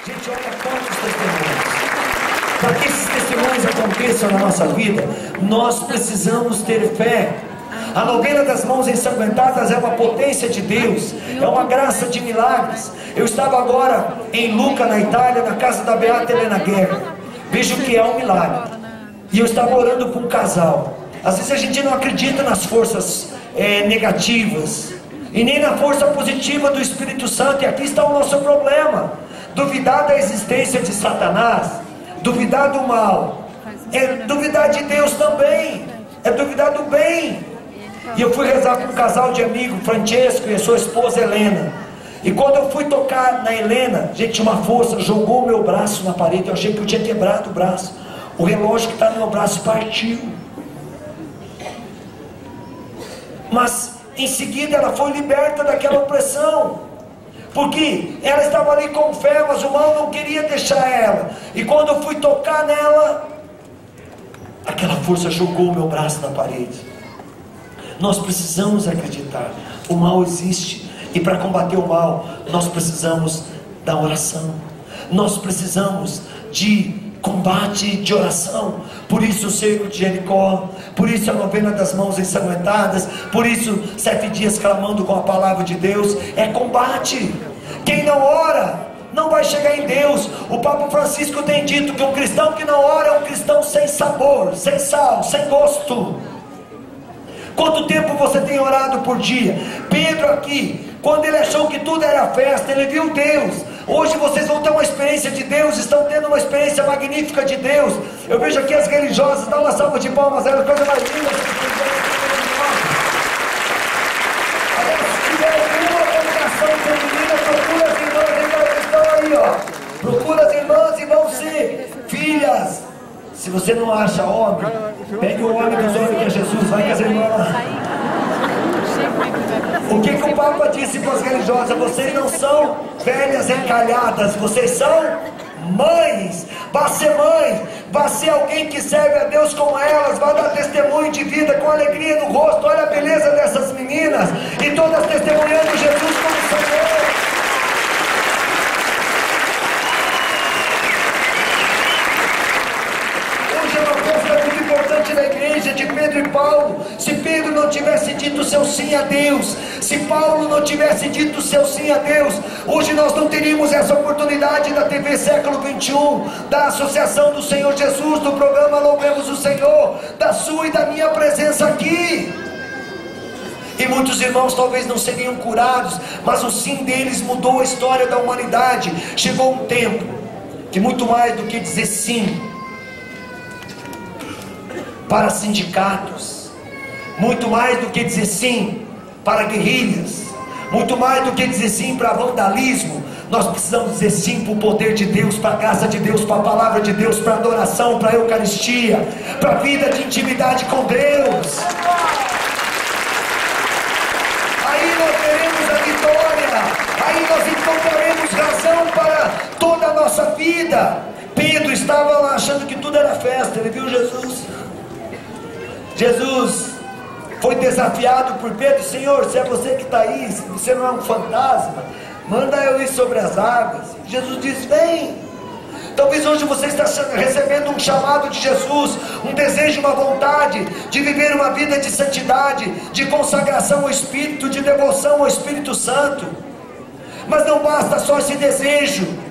Gente, olha quantos testemunhos. Para que esses testemunhos aconteçam na nossa vida, nós precisamos ter fé. A novena das mãos ensanguentadas é uma potência de Deus, é uma graça de milagres. Eu estava agora em Lucca, na Itália, na casa da Beata Helena Guerra. Vejo que é um milagre. E eu estava orando com um casal. Às vezes a gente não acredita nas forças negativas e nem na força positiva do Espírito Santo. E aqui está o nosso problema: duvidar da existência de Satanás, duvidar do mal, é duvidar de Deus também, é duvidar do bem. E eu fui rezar com um casal de amigos, Francesco e a sua esposa Helena. E quando eu fui tocar na Helena, gente, uma força jogou o meu braço na parede. Eu achei que eu tinha quebrado o braço. O relógio que está no meu braço partiu. Mas em seguida ela foi liberta daquela opressão, porque ela estava ali com fé, mas o mal não queria deixar ela. E quando eu fui tocar nela, aquela força jogou o meu braço na parede. Nós precisamos acreditar, o mal existe, e para combater o mal, nós precisamos da oração, nós precisamos de combate de oração. Por isso o cerco de Jericó, por isso a novena das mãos ensanguentadas, por isso 7 dias clamando com a palavra de Deus, é combate. Quem não ora não vai chegar em Deus. O Papa Francisco tem dito que um cristão que não ora é um cristão sem sabor, sem sal, sem gosto. Quanto tempo você tem orado por dia? Pedro aqui, quando ele achou que tudo era festa, ele viu Deus. Hoje vocês vão ter uma experiência de Deus, estão tendo uma experiência magnífica de Deus. Eu vejo aqui as religiosas, dá uma salva de palmas, é a coisa mais linda. Agora, se tiver alguma vocação feminina, procura as irmãs, elas estão aí, ó. Procura as irmãs e vão ser filhas. Se você não acha homem, pegue o homem dos homens que é Jesus, vai com as irmãs. O que o Papa disse para as religiosas? Vocês não são velhas encalhadas, vocês são mães. Vá ser mãe, vá ser alguém que serve a Deus como elas, vá dar testemunho de vida com alegria no rosto. Olha a beleza dessas meninas, e todas testemunhando Jesus como Senhor. Da igreja de Pedro e Paulo. Se Pedro não tivesse dito seu sim a Deus, se Paulo não tivesse dito seu sim a Deus, hoje nós não teríamos essa oportunidade da TV Século 21, da Associação do Senhor Jesus, do programa Louvemos o Senhor, da sua e da minha presença aqui. E muitos irmãos talvez não seriam curados, mas o sim deles mudou a história da humanidade. Chegou um tempo que muito mais do que dizer sim para sindicatos, muito mais do que dizer sim para guerrilhas, muito mais do que dizer sim para vandalismo, nós precisamos dizer sim para o poder de Deus, para a graça de Deus, para a palavra de Deus, para a adoração, para a Eucaristia, para a vida de intimidade com Deus. Aí nós teremos a vitória, aí nós encontraremos razão para toda a nossa vida. Pedro estava lá achando que tudo era festa, ele viu Jesus. Jesus foi desafiado por Pedro: Senhor, se é você que está aí, se você não é um fantasma, manda eu ir sobre as águas. Jesus diz: vem. Talvez hoje você está recebendo um chamado de Jesus, um desejo, uma vontade de viver uma vida de santidade, de consagração ao Espírito, de devoção ao Espírito Santo. Mas não basta só esse desejo,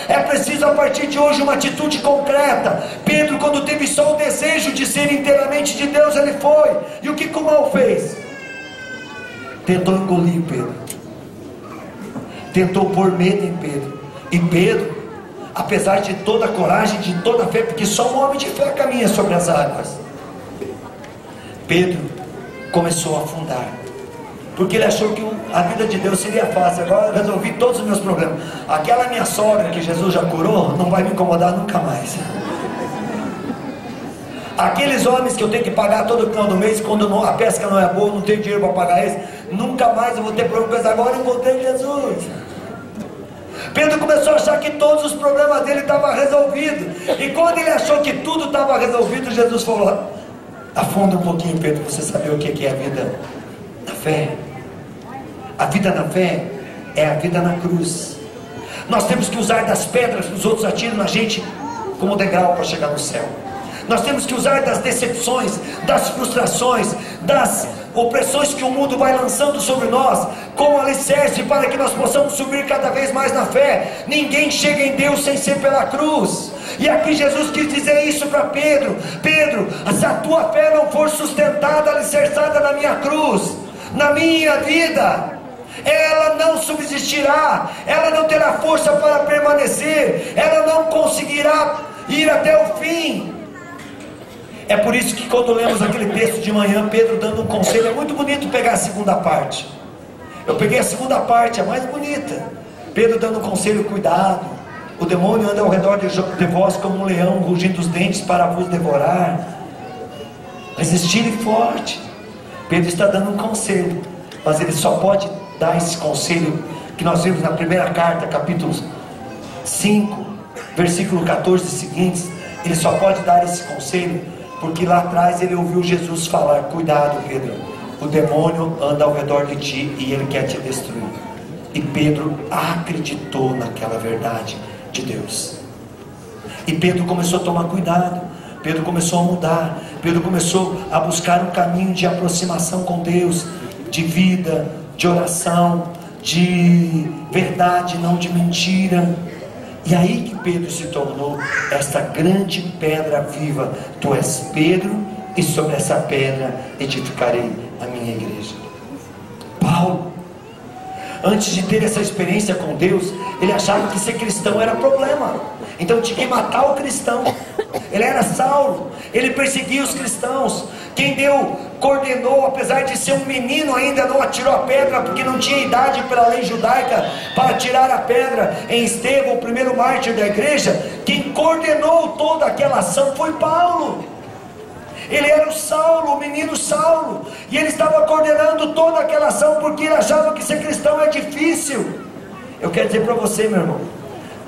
é preciso a partir de hoje uma atitude concreta. Pedro, quando teve só o desejo de ser inteiramente de Deus, ele foi. E o que o mal fez? Tentou engolir Pedro, tentou pôr medo em Pedro. E Pedro, apesar de toda a coragem, de toda a fé, porque só um homem de fé caminha sobre as águas, Pedro começou a afundar, porque ele achou que a vida de Deus seria fácil. Agora eu resolvi todos os meus problemas. Aquela minha sogra que Jesus já curou não vai me incomodar nunca mais. Aqueles homens que eu tenho que pagar todo final do mês, quando a pesca não é boa, não tenho dinheiro para pagar eles, nunca mais eu vou ter problema com eles. Agora eu encontrei Jesus. Pedro começou a achar que todos os problemas dele estavam resolvidos. E quando ele achou que tudo estava resolvido, Jesus falou: afunda um pouquinho, Pedro, para você saber o que é a vida na fé. A vida na fé é a vida na cruz. Nós temos que usar das pedras que os outros atiram na gente como degrau para chegar no céu. Nós temos que usar das decepções, das frustrações, das opressões que o mundo vai lançando sobre nós, como alicerce para que nós possamos subir cada vez mais na fé. Ninguém chega em Deus sem ser pela cruz. E aqui Jesus quis dizer isso para Pedro: Pedro, se a tua fé não for sustentada, alicerçada na minha cruz, na minha vida, ela não subsistirá, ela não terá força para permanecer, ela não conseguirá ir até o fim. É por isso que quando lemos aquele texto de manhã, Pedro dando um conselho, é muito bonito pegar a segunda parte. Eu peguei a segunda parte, a mais bonita. Pedro dando um conselho: cuidado, o demônio anda ao redor de vós como um leão, rugindo os dentes para vos devorar. Resistir forte. Pedro está dando um conselho, mas ele só pode dar esse conselho que nós vimos na primeira carta, capítulo 5, versículo 14 e seguintes. Ele só pode dar esse conselho porque lá atrás ele ouviu Jesus falar: cuidado, Pedro, o demônio anda ao redor de ti e ele quer te destruir. E Pedro acreditou naquela verdade de Deus, e Pedro começou a tomar cuidado. Pedro começou a mudar. Pedro começou a buscar um caminho de aproximação com Deus, de vida, de oração, de verdade, não de mentira. E aí que Pedro se tornou esta grande pedra viva. Tu és Pedro, e sobre essa pedra edificarei a minha igreja. Paulo, antes de ter essa experiência com Deus, ele achava que ser cristão era problema, então tinha que matar o cristão. Ele era Saulo, ele perseguia os cristãos. Quem coordenou, apesar de ser um menino, ainda não atirou a pedra, porque não tinha idade pela lei judaica para tirar a pedra em Estevão, o primeiro mártir da igreja. Quem coordenou toda aquela ação foi Paulo. Ele era o Saulo, o menino Saulo, e ele estava coordenando toda aquela ação, porque ele achava que ser cristão é difícil. Eu quero dizer para você, meu irmão,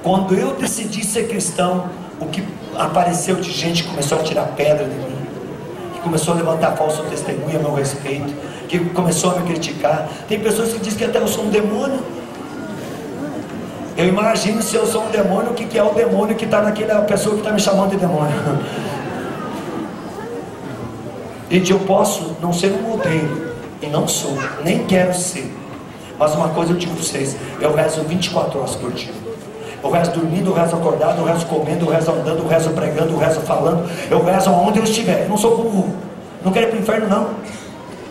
quando eu decidi ser cristão, o que apareceu de gente que começou a tirar pedra de mim, que começou a levantar falso testemunho a meu respeito, que começou a me criticar. Tem pessoas que dizem que até eu sou um demônio. Eu imagino, se eu sou um demônio, o que é o demônio que está naquela pessoa que está me chamando de demônio. Gente, eu posso não ser um modelo, e não sou, nem quero ser, mas uma coisa eu digo para vocês: eu rezo 24 horas por dia. Eu rezo dormindo, eu rezo acordado, eu rezo comendo, eu rezo andando, eu rezo pregando, eu rezo falando, eu rezo aonde eu estiver. Eu não sou burro, não quero ir para o inferno não.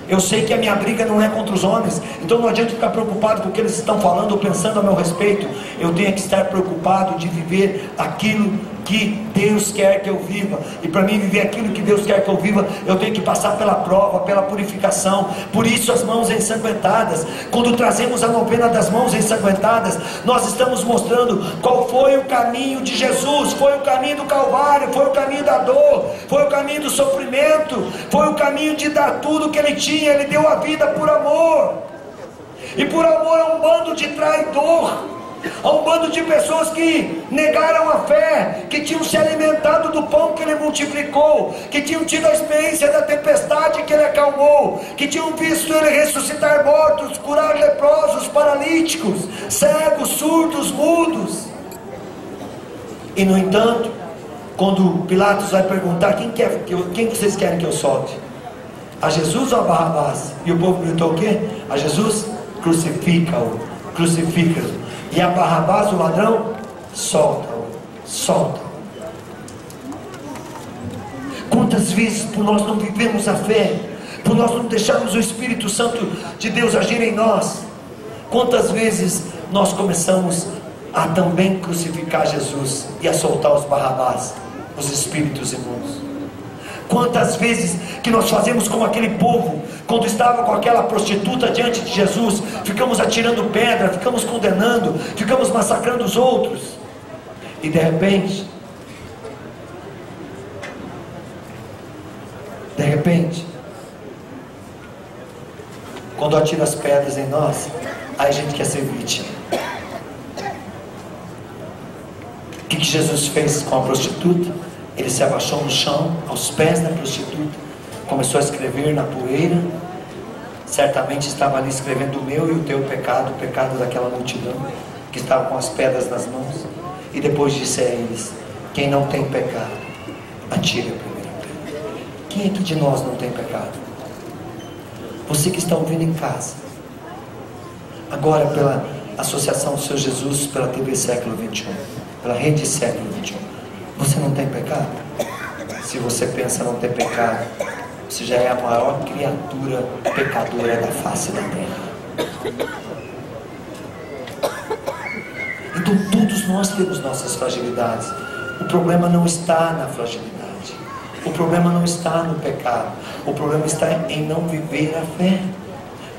Eu sei que a minha briga não é contra os homens, então não adianta ficar preocupado com o que eles estão falando ou pensando a meu respeito. Eu tenho que estar preocupado de viver aquilo que Deus quer que eu viva. E para mim viver aquilo que Deus quer que eu viva, eu tenho que passar pela prova, pela purificação. Por isso as mãos ensanguentadas. Quando trazemos a novena das mãos ensanguentadas, nós estamos mostrando qual foi o caminho de Jesus. Foi o caminho do Calvário, foi o caminho da dor, foi o caminho do sofrimento, foi o caminho de dar tudo que Ele tinha. Ele deu a vida por amor, e por amor a um bando de traidor, a um bando de pessoas que negaram a fé, que tinham se alimentado do pão que Ele multiplicou, que tinham tido a experiência da tempestade que Ele acalmou, que tinham visto Ele ressuscitar mortos, curar leprosos, paralíticos, cegos, surdos, mudos. E no entanto, quando Pilatos vai perguntar: quem vocês querem que eu solte? A Jesus ou a Barrabás? E o povo gritou o quê? A Jesus? Crucifica-o, crucifica-o. E a Barrabás, o ladrão? Solta-o, solta-o. Quantas vezes por nós não vivemos a fé, por nós não deixarmos o Espírito Santo de Deus agir em nós, quantas vezes nós começamos a também crucificar Jesus e a soltar os Barrabás, os espíritos imundos? Quantas vezes que nós fazemos como aquele povo, quando estava com aquela prostituta diante de Jesus, ficamos atirando pedra, ficamos condenando, ficamos massacrando os outros, e de repente, quando atira as pedras em nós, aí a gente quer ser vítima. O que Jesus fez com a prostituta? Ele se abaixou no chão, aos pés da prostituta, começou a escrever na poeira. Certamente estava ali escrevendo o meu e o teu pecado, o pecado daquela multidão. que estavam com as pedras nas mãos, e depois disse a eles: quem não tem pecado, atire a primeira pedra. Quem aqui de nós não tem pecado? Você que está ouvindo em casa, agora pela Associação do Senhor Jesus, pela TV Século 21, pela Rede Século 21, você não tem pecado? Se você pensa não ter pecado, você já é a maior criatura pecadora da face da terra. Então todos nós temos nossas fragilidades. O problema não está na fragilidade, o problema não está no pecado, o problema está em não viver a fé.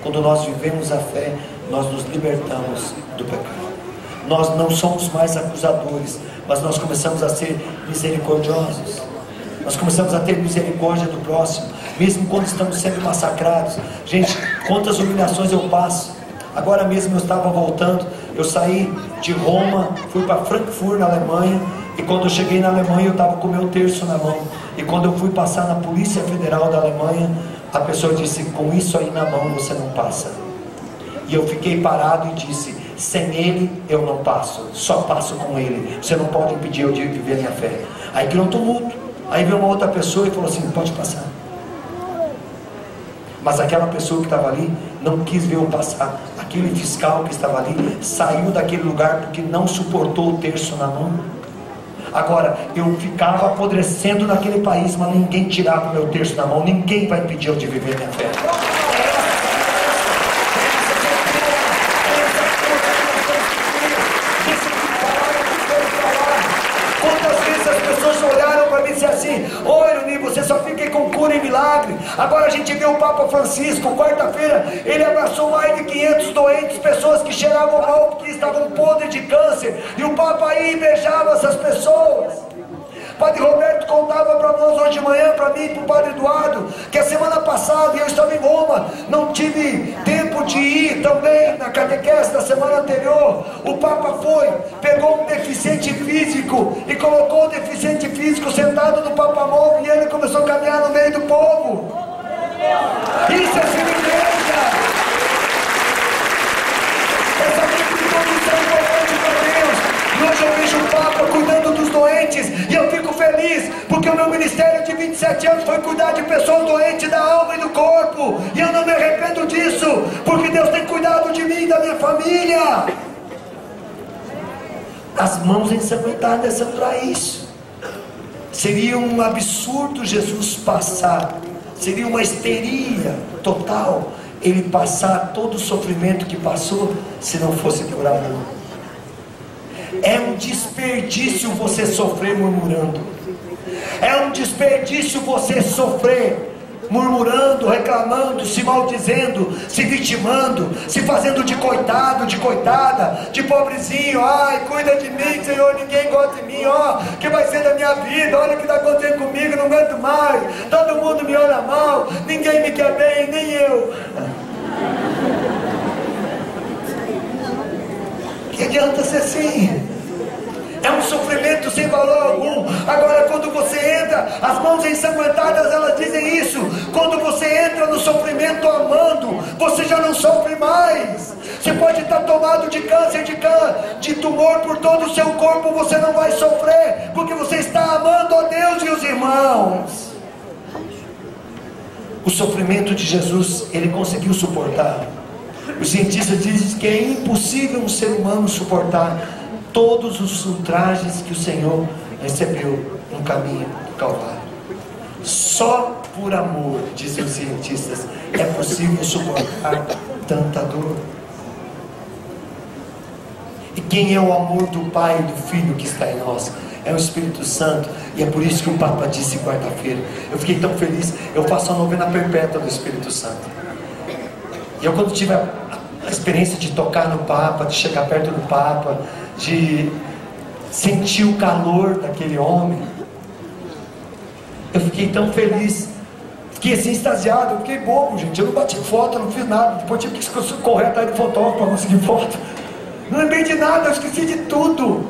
Quando nós vivemos a fé, nós nos libertamos do pecado. Nós não somos mais acusadores, mas nós começamos a ser misericordiosos. Nós começamos a ter misericórdia do próximo, mesmo quando estamos sendo massacrados. Gente, quantas humilhações eu passo. Agora mesmo eu estava voltando, eu saí de Roma, fui para Frankfurt, na Alemanha, e quando eu cheguei na Alemanha eu estava com o meu terço na mão, e quando eu fui passar na Polícia Federal da Alemanha, a pessoa disse: com isso aí na mão você não passa. E eu fiquei parado e disse: sem ele eu não passo, só passo com ele, você não pode impedir eu de viver minha fé. Aí criou um tumulto, aí veio uma outra pessoa e falou assim: pode passar. Mas aquela pessoa que estava ali não quis ver eu passar. Aquele fiscal que estava ali saiu daquele lugar porque não suportou o terço na mão. Agora, eu ficava apodrecendo naquele país, mas ninguém tirava o meu terço na mão. Ninguém vai impedir eu de viver minha fé. Quantas vezes as pessoas olharam para mim e disseram assim: ô Ironi, você só fica com cura e milagre. Agora a gente vê o Papa Francisco, quarta-feira, ele abraçou mais de 500 doentes, pessoas que cheiravam mal porque estavam podres de câncer, e o Papa aí beijava essas pessoas. Padre Roberto contava para nós hoje de manhã, para mim e para o Padre Eduardo, que a semana passada eu estava em Roma, não tive tempo de ir também na catequese da semana anterior. O Papa foi, pegou um deficiente físico e colocou o deficiente físico sentado no papamóvel, e ele começou a caminhar no meio do povo. Isso é ser igreja. Essa contribuição é importante para Deus. E hoje eu vejo o Papa cuidando dos doentes, e eu fico feliz, porque o meu ministério de 27 anos foi cuidar de pessoas doentes da alma e do corpo, e eu não me arrependo disso, porque Deus tem cuidado de mim e da minha família. As mãos ensanguentadas são para isso. Seria um absurdo Jesus passar, seria uma histeria total ele passar todo o sofrimento que passou, se não fosse por amor. É um desperdício você sofrer murmurando. É um desperdício você sofrer murmurando, reclamando, se maldizendo, se vitimando, se fazendo de coitado, de coitada, de pobrezinho. Ai, cuida de mim, Senhor, ninguém gosta de mim. Ó, que vai ser da minha vida? Olha o que está acontecendo comigo, não aguento mais. Todo mundo me olha mal, ninguém me quer bem, nem eu. Que adianta ser assim? É um sofrimento sem valor algum. Agora, quando você entra, as mãos ensanguentadas, elas dizem isso. Quando você entra no sofrimento amando, você já não sofre mais. Você pode estar tomado de câncer, de tumor por todo o seu corpo, você não vai sofrer, porque você está amando a Deus e os irmãos. O sofrimento de Jesus, ele conseguiu suportar. Os cientistas dizem que é impossível um ser humano suportar todos os ultrajes que o Senhor recebeu no caminho do Calvário. Só por amor, dizem os cientistas, é possível suportar tanta dor. E quem é o amor do Pai e do Filho que está em nós? É o Espírito Santo. E é por isso que o Papa disse quarta-feira, eu fiquei tão feliz, eu faço a novena perpétua do Espírito Santo. E eu, quando tive a experiência de tocar no Papa, de chegar perto do Papa, de sentir o calor daquele homem, eu fiquei tão feliz, fiquei assim extasiado, eu fiquei bobo, gente. Eu não bati foto, eu não fiz nada, depois tive que correr atrás de fotógrafo para conseguir foto. Não lembrei de nada, eu esqueci de tudo.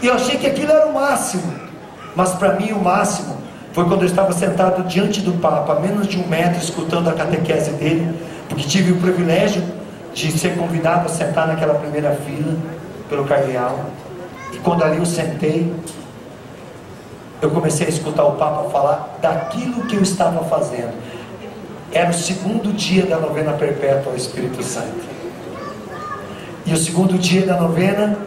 E eu achei que aquilo era o máximo, mas para mim o máximo foi quando eu estava sentado diante do Papa, a menos de 1 metro, escutando a catequese dele, porque tive o privilégio de ser convidado a sentar naquela primeira fila pelo cardeal. E quando ali eu sentei, eu comecei a escutar o Papa falar daquilo que eu estava fazendo. Era o segundo dia da novena perpétua ao Espírito Santo. E o segundo dia da novena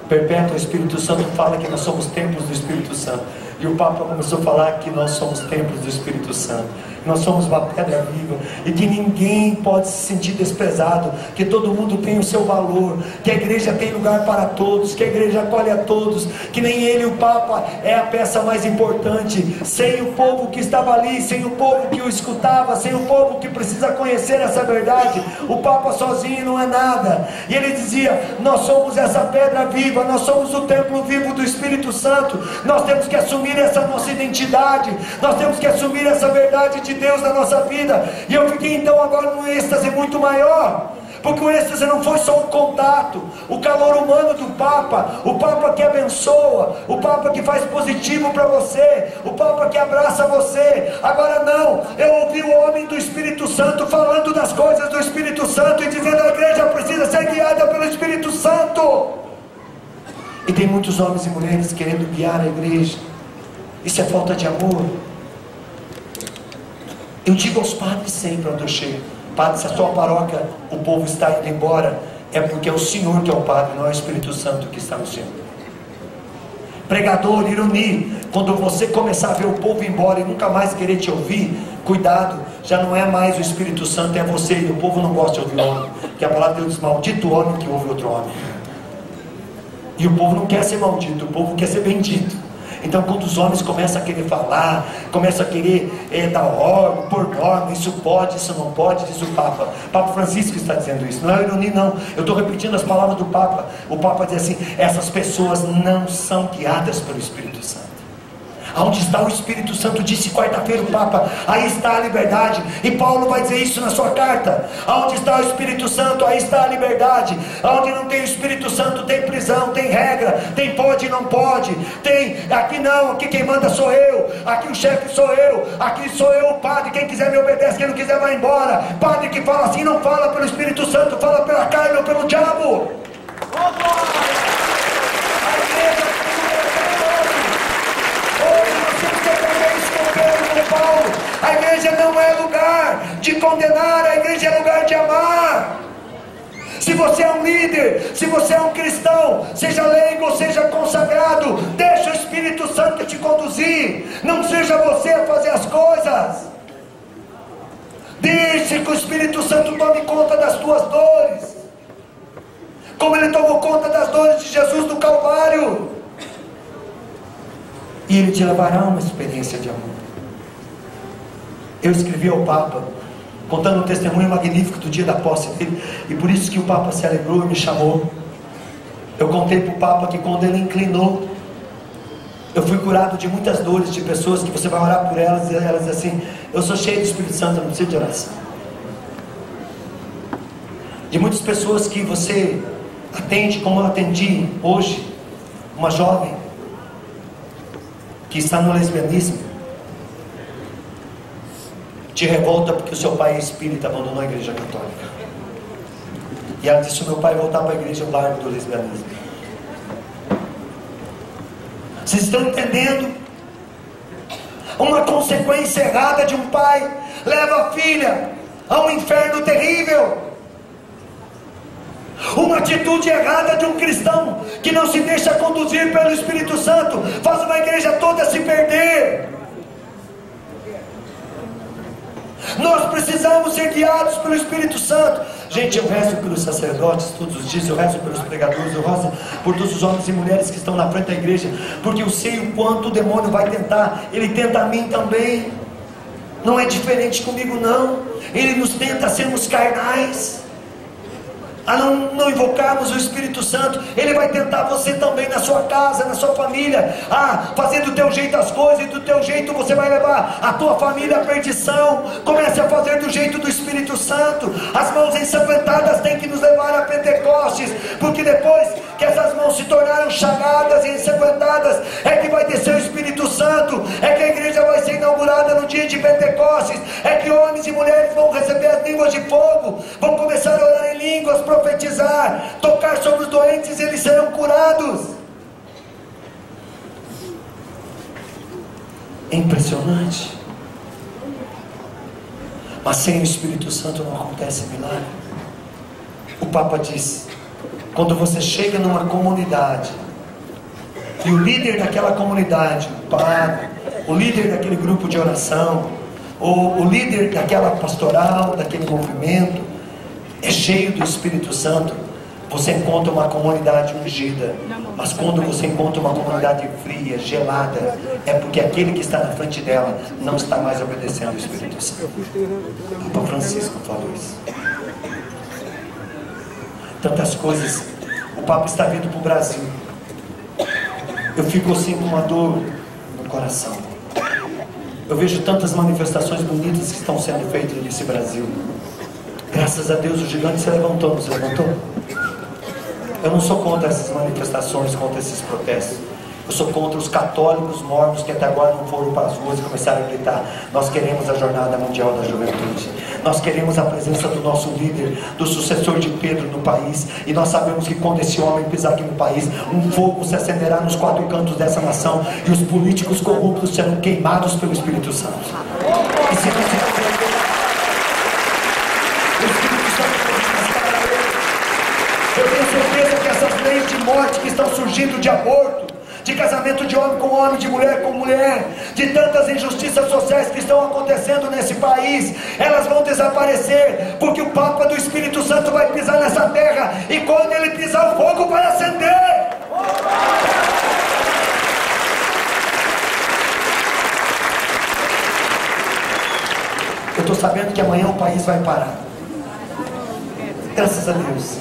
perpétua ao Espírito Santo fala que nós somos templos do Espírito Santo. E o Papa começou a falar que nós somos templos do Espírito Santo. Nós somos uma pedra viva. E que ninguém pode se sentir desprezado. Que todo mundo tem o seu valor. Que a igreja tem lugar para todos. Que a igreja acolhe a todos. Que nem ele, o Papa, é a peça mais importante. Sem o povo que estava ali, sem o povo que o escutava, sem o povo que precisa conhecer essa verdade, o Papa sozinho não é nada. E ele dizia: nós somos essa pedra viva. Nós somos o templo vivo do Espírito Santo. Nós temos que assumir essa nossa identidade, nós temos que assumir essa verdade de Deus na nossa vida. E eu fiquei então agora num êxtase muito maior, porque o êxtase não foi só o contato, o calor humano do Papa, o Papa que abençoa, o Papa que faz positivo para você, o Papa que abraça você. Agora não, eu ouvi o homem do Espírito Santo falando das coisas do Espírito Santo e dizendo: a igreja precisa ser guiada pelo Espírito Santo. E tem muitos homens e mulheres querendo guiar a igreja. Isso é falta de amor. Eu digo aos padres sempre onde eu chego: padre, se a sua paróquia, o povo está indo embora, é porque é o Senhor que é o padre, não é o Espírito Santo que está no Senhor. Pregador, ironia, quando você começar a ver o povo ir embora e nunca mais querer te ouvir, cuidado, já não é mais o Espírito Santo, é você. E o povo não gosta de ouvir o homem, que a palavra de Deus diz: maldito o homem que ouve outro homem. E o povo não quer ser maldito, o povo quer ser bendito. Então quando os homens começam a querer falar, começam a querer dar ordem, por norma, isso pode, isso não pode, diz o Papa. Papa Francisco está dizendo isso, não é ironia não, eu estou repetindo as palavras do Papa. O Papa diz assim: essas pessoas não são guiadas pelo Espírito Santo. Onde está o Espírito Santo, disse quarta-feira o Papa, aí está a liberdade. E Paulo vai dizer isso na sua carta: onde está o Espírito Santo, aí está a liberdade. Onde não tem o Espírito Santo, tem prisão, tem regra, tem pode e não pode, tem aqui não, aqui quem manda sou eu, aqui o chefe sou eu, aqui sou eu o padre, quem quiser me obedece, quem não quiser vai embora. Padre que fala assim não fala pelo Espírito Santo, fala pela carne ou pelo diabo. Paulo, a igreja não é lugar de condenar, a igreja é lugar de amar. Se você é um líder, se você é um cristão, seja leigo ou seja consagrado, deixa o Espírito Santo te conduzir. Não seja você a fazer as coisas. Deixe que o Espírito Santo tome conta das tuas dores, como ele tomou conta das dores de Jesus no Calvário. E ele te levará a uma experiência de amor. Eu escrevi ao Papa, contando um testemunho magnífico do dia da posse dele, e por isso que o Papa se alegrou e me chamou. Eu contei para o Papa que quando ele inclinou, eu fui curado de muitas dores de pessoas que você vai orar por elas, e elas dizem assim: eu sou cheio do Espírito Santo, eu não preciso de oração. De muitas pessoas que você atende, como eu atendi hoje, uma jovem que está no lesbianismo, te revolta porque o seu pai é espírita, abandonou a igreja católica. E ela disse: se o meu pai voltar para a igreja, eu largo do lesbianismo. Vocês estão entendendo? Uma consequência errada de um pai leva a filha a um inferno terrível. Uma atitude errada de um cristão que não se deixa conduzir pelo Espírito Santo faz uma igreja toda se perder. Nós precisamos ser guiados pelo Espírito Santo. Gente, eu rezo pelos sacerdotes todos os dias, eu rezo pelos pregadores, eu rezo por todos os homens e mulheres que estão na frente da igreja, porque eu sei o quanto o demônio vai tentar. Ele tenta a mim também. Não é diferente comigo não. Ele nos tenta a sermos carnais, a não invocarmos o Espírito Santo. Ele vai tentar você também na sua casa, na sua família, fazer do teu jeito as coisas, e do teu jeito você vai levar a tua família à perdição. Comece a fazer do jeito do Espírito Santo. As mãos ensanguentadas têm que nos levar a Pentecostes, porque depois que essas mãos se tornaram chagadas e ensanguentadas, é que vai descer o Espírito Santo, é que a igreja vai ser inaugurada no dia de Pentecostes, é que homens e mulheres vão receber as línguas de fogo, vão começar a orar em línguas, profetizar, tocar sobre os doentes e eles serão curados. É impressionante. Mas sem o Espírito Santo não acontece milagre. O Papa disse: quando você chega numa comunidade e o líder daquela comunidade, o padre, o líder daquele grupo de oração, ou o líder daquela pastoral, daquele movimento, é cheio do Espírito Santo, você encontra uma comunidade ungida. Mas quando você encontra uma comunidade fria, gelada, é porque aquele que está na frente dela não está mais obedecendo ao Espírito Santo. O Papa Francisco falou isso. Tantas coisas. O Papa está vindo para o Brasil. Eu fico assim com uma dor no coração. Eu vejo tantas manifestações bonitas que estão sendo feitas nesse Brasil. Graças a Deus o gigante se levantou, não se levantou? Eu não sou contra essas manifestações, contra esses protestos. Eu sou contra os católicos mormos que até agora não foram para as ruas e começaram a gritar: nós queremos a Jornada Mundial da Juventude. Nós queremos a presença do nosso líder, do sucessor de Pedro no país. E nós sabemos que quando esse homem pisar aqui no país, um fogo se acenderá nos quatro cantos dessa nação e os políticos corruptos serão queimados pelo Espírito Santo. E se você o Espírito Santo, eu tenho certeza que essas leis de morte que estão surgindo, de aborto, de casamento de homem com homem, de mulher com mulher, de tantas injustiças sociais que estão acontecendo nesse país, elas vão desaparecer, porque o Papa do Espírito Santo vai pisar nessa terra, e quando ele pisar, o fogo vai acender. Eu estou sabendo que amanhã o país vai parar. Graças a Deus.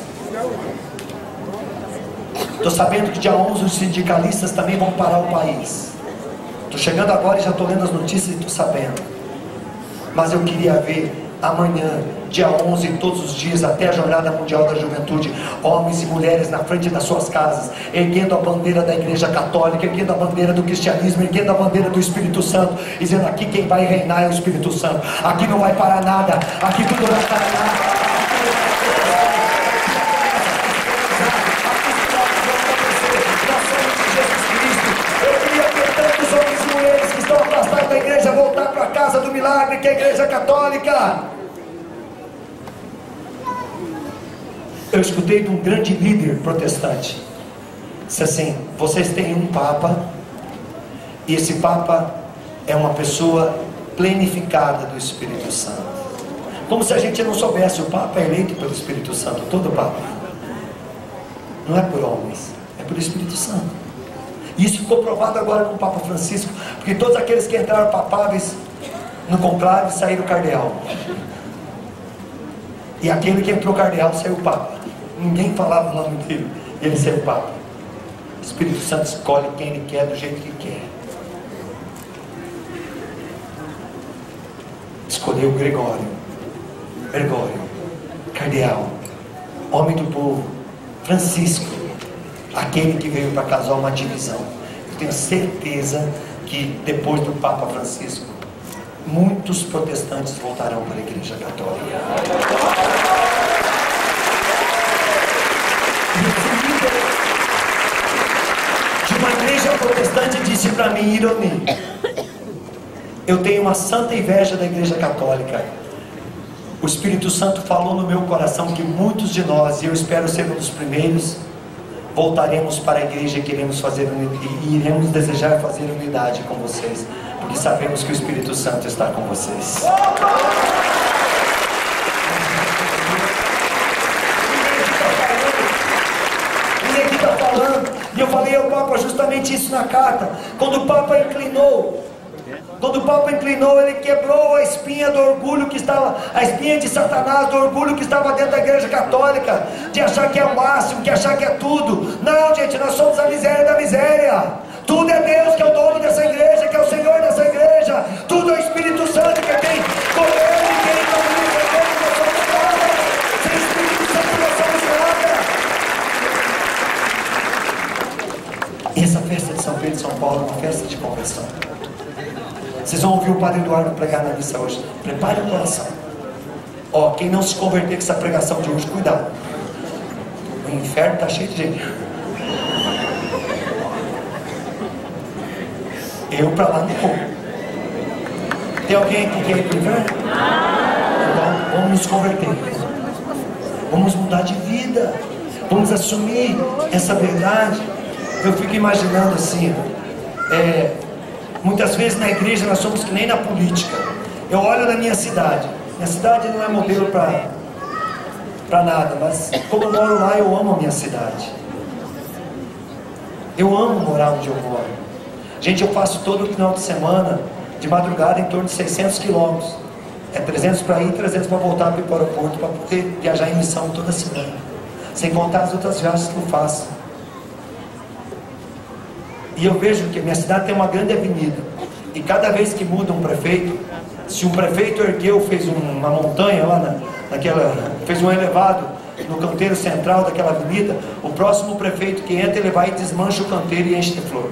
Estou sabendo que dia 11 os sindicalistas também vão parar o país. Estou chegando agora e já estou lendo as notícias e estou sabendo. Mas eu queria ver amanhã, dia 11, todos os dias, até a Jornada Mundial da Juventude, homens e mulheres na frente das suas casas, erguendo a bandeira da Igreja Católica, erguendo a bandeira do cristianismo, erguendo a bandeira do Espírito Santo, dizendo: aqui quem vai reinar é o Espírito Santo. Aqui não vai parar nada, aqui tudo vai parar. Da igreja voltar para a casa do milagre, que é a Igreja Católica. Eu escutei de um grande líder protestante, disse assim: vocês têm um Papa, e esse Papa é uma pessoa plenificada do Espírito Santo. Como se a gente não soubesse, o Papa é eleito pelo Espírito Santo. Todo Papa não é por homens, é pelo Espírito Santo. E isso ficou provado agora com o Papa Francisco, porque todos aqueles que entraram papáveis no conclave saíram cardeal. E aquele que entrou cardeal saiu Papa. Ninguém falava o nome dele, ele saiu Papa. O Espírito Santo escolhe quem ele quer, do jeito que ele quer. Escolheu Gregório, cardeal, homem do povo, Francisco, aquele que veio para causar uma divisão. Eu tenho certeza que depois do Papa Francisco, muitos protestantes voltarão para a Igreja Católica. De uma igreja protestante disse para mim, Ironi: eu tenho uma santa inveja da Igreja Católica. O Espírito Santo falou no meu coração que muitos de nós, e eu espero ser um dos primeiros, voltaremos para a igreja e queremos fazer e iremos desejar fazer unidade com vocês, porque sabemos que o Espírito Santo está com vocês. Ninguém está falando, e eu falei ao Papa justamente isso na carta. Quando o Papa inclinou, ele quebrou a espinha do orgulho que estava, a espinha de Satanás, do orgulho que estava dentro da Igreja Católica, de achar que é o máximo, que achar que é tudo. Não, gente, nós somos a miséria da miséria. Tudo é Deus que é o dono dessa igreja, que é o Senhor dessa igreja. Tudo é o Espírito Santo que tem governo e quem nós somos nada. Sem o Espírito Santo nós somos nada. E essa festa de São Pedro e São Paulo é uma festa de conversão. Vocês vão ouvir o Padre Eduardo pregar na missa hoje. Prepare o coração. Ó, quem não se converter com essa pregação de hoje, cuidado. O inferno está cheio de gente. Eu para lá não vou. Tem alguém aqui que quer ir para o inferno? Então, vamos nos converter. Vamos mudar de vida. Vamos assumir essa verdade. Eu fico imaginando assim, muitas vezes na igreja nós somos que nem na política. Eu olho na minha cidade. Minha cidade não é modelo para nada, mas como eu moro lá, eu amo a minha cidade. Eu amo morar onde eu moro. Gente, eu faço todo final de semana, de madrugada, em torno de 600 quilômetros. É 300 para ir, 300 para voltar para ir para o aeroporto, para poder viajar em missão toda semana. Sem contar as outras viagens que eu faço. E eu vejo que a minha cidade tem uma grande avenida. E cada vez que muda um prefeito, se um prefeito ergueu, fez uma montanha lá fez um elevado no canteiro central daquela avenida, o próximo prefeito que entra, ele vai e desmancha o canteiro e enche de flor.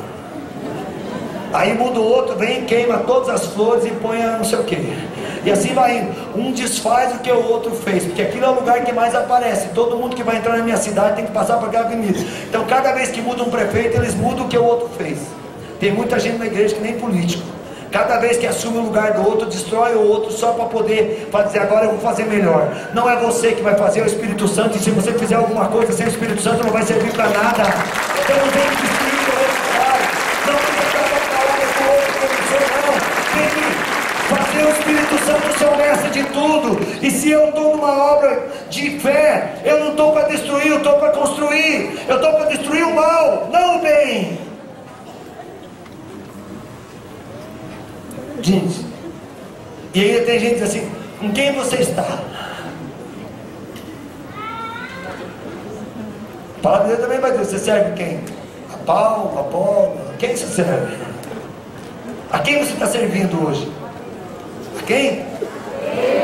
Aí muda o outro, vem, queima todas as flores e põe a não sei o que. E assim vai indo. Um desfaz o que o outro fez, porque aquilo é o lugar que mais aparece. Todo mundo que vai entrar na minha cidade tem que passar por aquela avenida. Então cada vez que muda um prefeito, eles mudam o que o outro fez. Tem muita gente na igreja que nem político. Cada vez que assume o lugar do outro, destrói o outro só para poder dizer, agora eu vou fazer melhor. Não é você que vai fazer, é o Espírito Santo. E se você fizer alguma coisa sem o Espírito Santo, não vai servir para nada. Então não tem que destruir o outro cara. Não tem que acabar com a obra do outro professor, não. Tem que fazer o Espírito Santo ser o mestre de tudo. E se eu estou numa obra de fé, eu não estou para destruir, eu estou para construir. Eu estou para destruir o mal, não o bem. Gente, e aí tem gente que diz assim, com quem você está? A palavra de Deus também vai dizer, você serve quem? A Paulo, a Apolo, a quem você serve? A quem você está servindo hoje? A quem?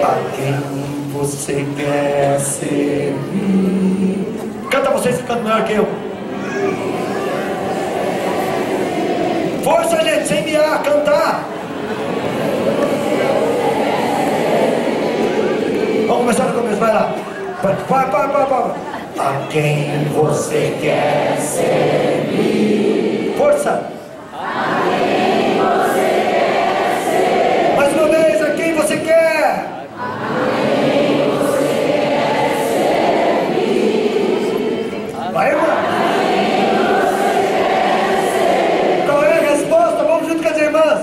A quem você quer servir? Canta vocês que cantam melhor que eu. Força, gente, sem miar, cantar. Vamos começar do começo, vai lá. Vai. A quem você quer servir? Força. A quem você quer servir? Mais uma vez, a quem você quer? A quem você quer servir? Vai, irmão. A quem você quer servir? Qual é a resposta? Vamos junto com as irmãs.